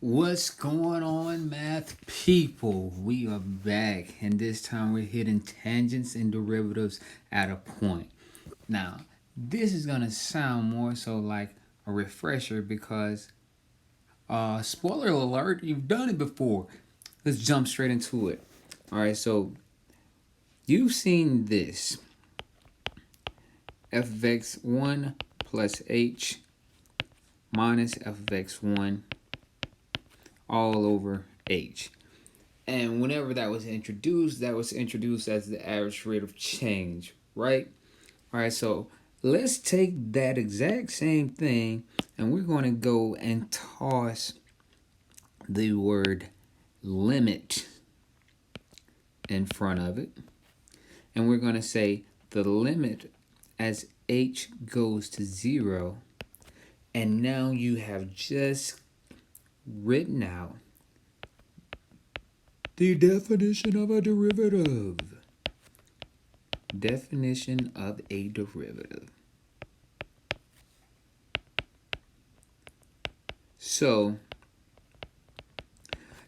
What's going on, math people? We are back, and this time we're hitting tangents and derivatives at a point. Now, this is gonna sound more so like a refresher because, spoiler alert, you've done it before. Let's jump straight into it. All right, so you've seen this f of x1 plus h minus f of x1 all over h. And whenever that was introduced as the average rate of change, right? All right, so let's take that exact same thing and we're going to go and toss the word limit in front of it. And we're going to say the limit as h goes to 0. And now you have just written out the definition of a derivative. Definition of a derivative. So,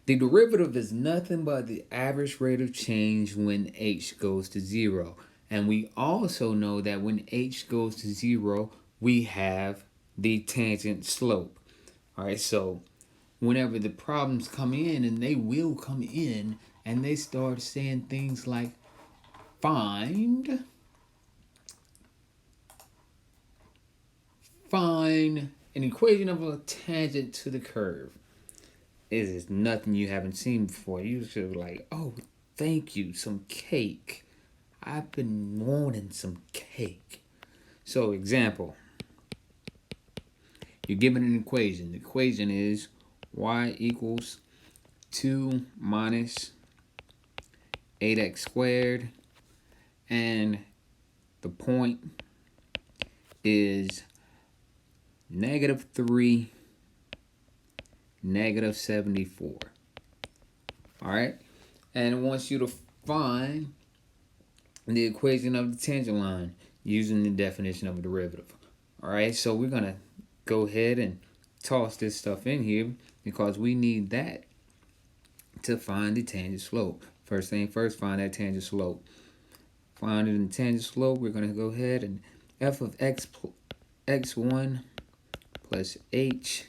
the derivative is nothing but the average rate of change when h goes to 0. And we also know that when h goes to 0, we have the tangent slope. All right, so whenever the problems come in, and they will come in, and they start saying things like find an equation of a tangent to the curve. It is nothing you haven't seen before. You should be like, oh, thank you, some cake. I've been wanting some cake. So, example, you're given an equation. The equation is y equals 2 minus 8x squared, and the point is -3, -74. All right, and it wants you to find the equation of the tangent line using the definition of a derivative. All right, so we're gonna go ahead and toss this stuff in here because we need that to find the tangent slope. First thing first, find that tangent slope. Finding the tangent slope, we're gonna go ahead and f of x1 plus h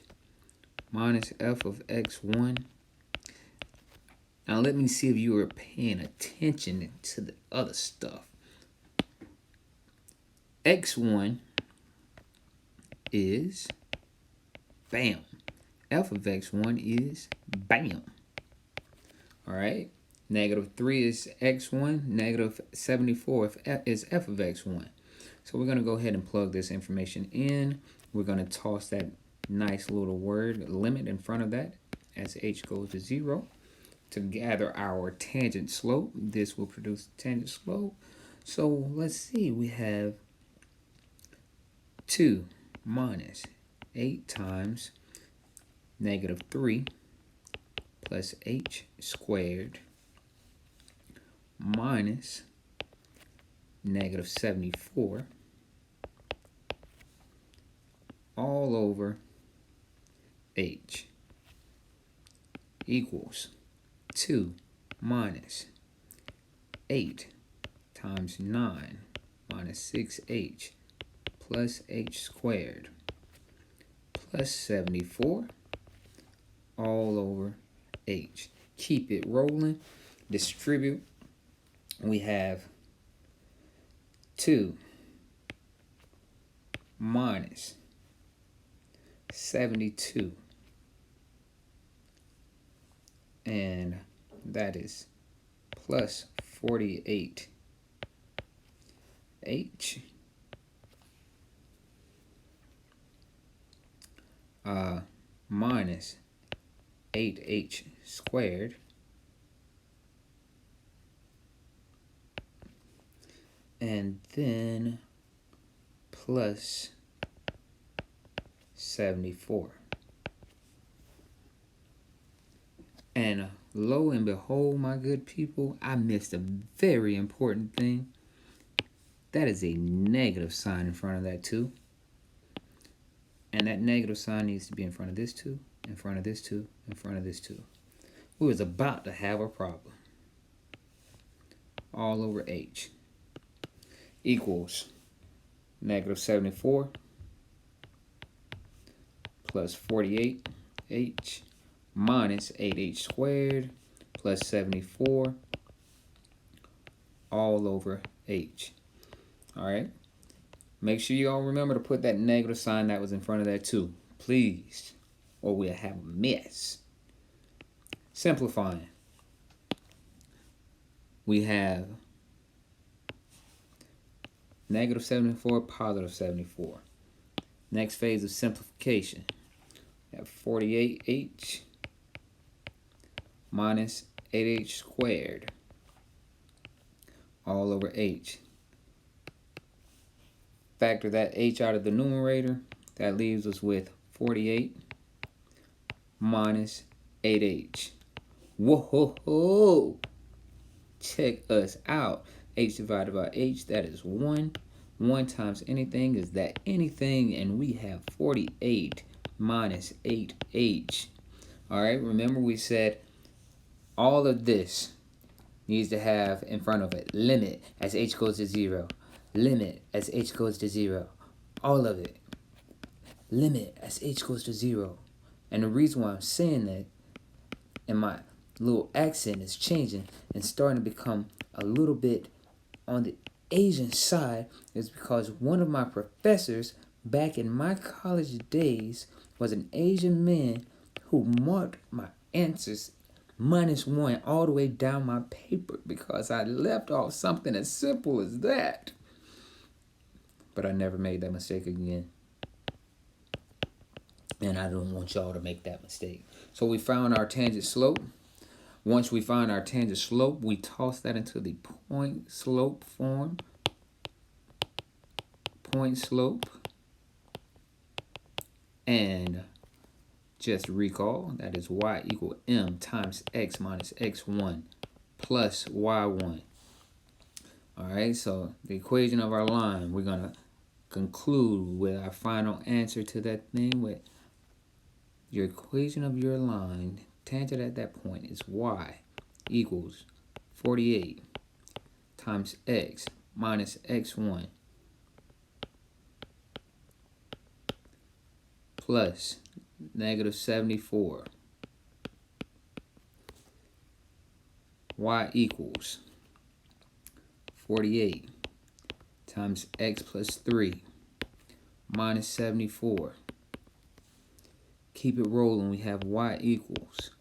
minus f of x1. Now let me see if you were paying attention to the other stuff. x1 is bam. F of x1 is bam. All right. -3 is x1. -74 is f of x1. So we're going to go ahead and plug this information in. We're going to toss that nice little word limit in front of that as h goes to 0 to gather our tangent slope. This will produce tangent slope. So let's see. We have 2 minus 8 times -3 plus h squared minus -74 all over h equals 2 minus 8 times 9 minus 6h plus h squared plus 74 all over h. Keep it rolling. Distribute. We have 2 minus 72, and that is plus 48h minus 8h squared, and then plus 74. And lo and behold, my good people, I missed a very important thing. That is a negative sign in front of that 2. And that negative sign needs to be in front of this 2 in front of this 2, in front of this 2. We was about to have a problem. All over h equals negative 74 plus 48h minus 8h squared plus 74 all over h. All right. Make sure you all remember to put that negative sign that was in front of that 2, please, or we'll have a mess. Simplifying. We have negative 74, positive 74. Next phase of simplification. We have 48h minus 8h squared all over h. Factor that h out of the numerator. That leaves us with 48 minus 8h. Whoa! Check us out. H divided by h, that is 1. 1 times anything is that anything, and we have 48 minus 8h. Alright, remember we said all of this needs to have in front of it limit as h goes to 0. Limit as h goes to 0. All of it. Limit as h goes to 0. And the reason why I'm saying that, and my little accent is changing and starting to become a little bit on the Asian side, is because one of my professors back in my college days was an Asian man who marked my answers -1 all the way down my paper because I left off something as simple as that. But I never made that mistake again. And I don't want y'all to make that mistake. So we found our tangent slope. Once we find our tangent slope, we toss that into the point slope form. Point slope. And just recall, that is y equal m times x minus x1 plus y1. All right, so the equation of our line, we're going to conclude with our final answer to that thing with your equation of your line, tangent at that point is y equals 48 times x minus x1 plus negative 74. Y equals 48 times x plus 3 minus 74. Keep it rolling. We have y equals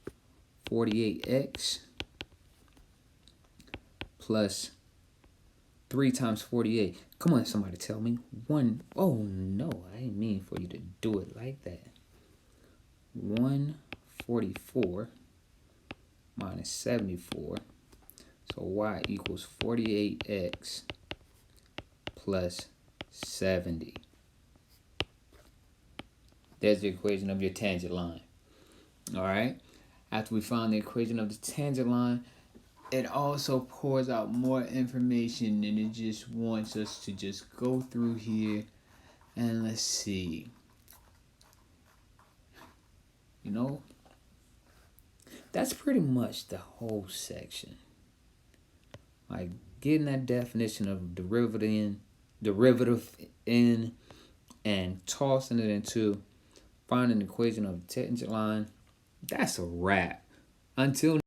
48x plus 3 times 48. Come on, somebody tell me. 1. Oh, no, I didn't mean for you to do it like that. 144 minus 74. So y equals 48x plus 70. There's the equation of your tangent line. All right. After we found the equation of the tangent line, it also pours out more information, and it just wants us to just go through here and let's see. You know, that's pretty much the whole section. Like getting that definition of derivative in, and tossing it into finding the equation of the tangent line. That's a wrap. Until